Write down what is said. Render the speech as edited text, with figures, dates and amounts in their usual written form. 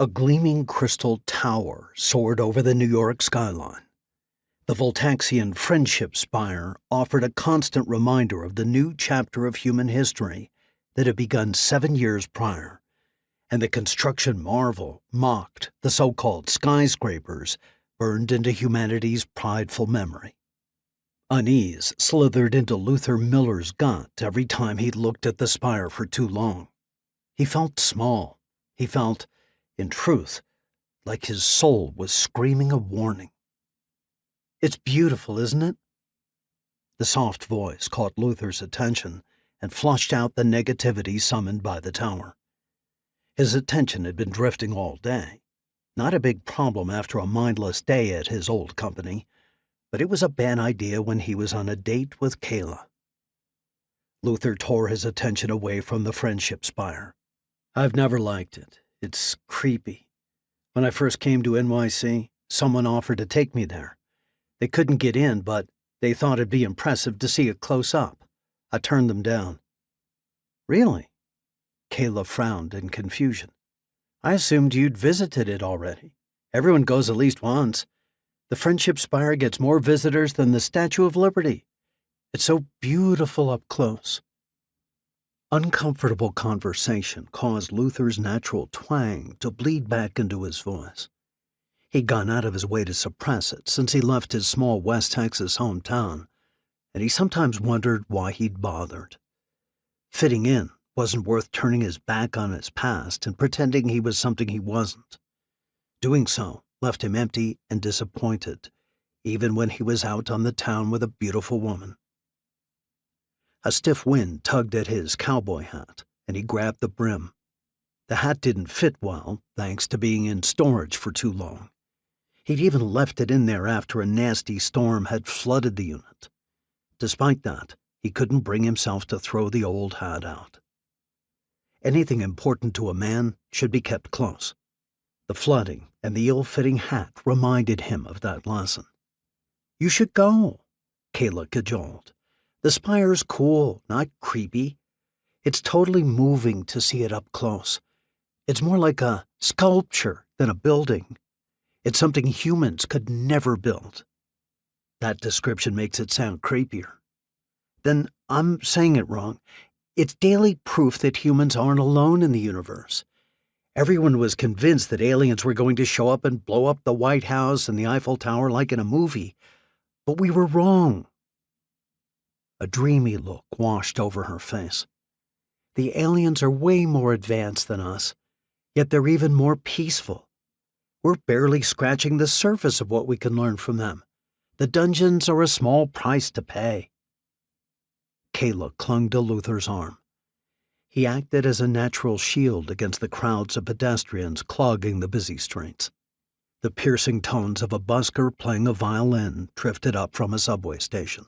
A gleaming crystal tower soared over the New York skyline. The Voltaxian friendship spire offered a constant reminder of the new chapter of human history that had begun 7 years prior, and the construction marvel mocked the so-called skyscrapers burned into humanity's prideful memory. Unease slithered into Luther Miller's gut every time he looked at the spire for too long. He felt small. He felt, in truth, like his soul was screaming a warning. "It's beautiful, isn't it?" The soft voice caught Luther's attention and flushed out the negativity summoned by the tower. His attention had been drifting all day. Not a big problem after a mindless day at his old company, but it was a bad idea when he was on a date with Kayla. Luther tore his attention away from the friendship spire. "I've never liked it. It's creepy. When I first came to NYC, someone offered to take me there. They couldn't get in, but they thought it'd be impressive to see it close up. I turned them down." "Really?" Kayla frowned in confusion. "I assumed you'd visited it already. Everyone goes at least once. The Friendship Spire gets more visitors than the Statue of Liberty. It's so beautiful up close." Uncomfortable conversation caused Luther's natural twang to bleed back into his voice. He'd gone out of his way to suppress it since he left his small West Texas hometown, and he sometimes wondered why he'd bothered. Fitting in wasn't worth turning his back on his past and pretending he was something he wasn't. Doing so left him empty and disappointed, even when he was out on the town with a beautiful woman. A stiff wind tugged at his cowboy hat, and he grabbed the brim. The hat didn't fit well, thanks to being in storage for too long. He'd even left it in there after a nasty storm had flooded the unit. Despite that, he couldn't bring himself to throw the old hat out. Anything important to a man should be kept close. The flooding and the ill-fitting hat reminded him of that lesson. "You should go," Kayla cajoled. "The spire's cool, not creepy. It's totally moving to see it up close. It's more like a sculpture than a building. It's something humans could never build." That description makes it sound creepier. Then I'm saying it wrong. It's daily proof that humans aren't alone in the universe. Everyone was convinced that aliens were going to show up and blow up the White House and the Eiffel Tower like in a movie. But we were wrong. A dreamy look washed over her face. The aliens are way more advanced than us, yet they're even more peaceful. We're barely scratching the surface of what we can learn from them. The dungeons are a small price to pay. Kayla clung to Luther's arm. He acted as a natural shield against the crowds of pedestrians clogging the busy streets. The piercing tones of a busker playing a violin drifted up from a subway station.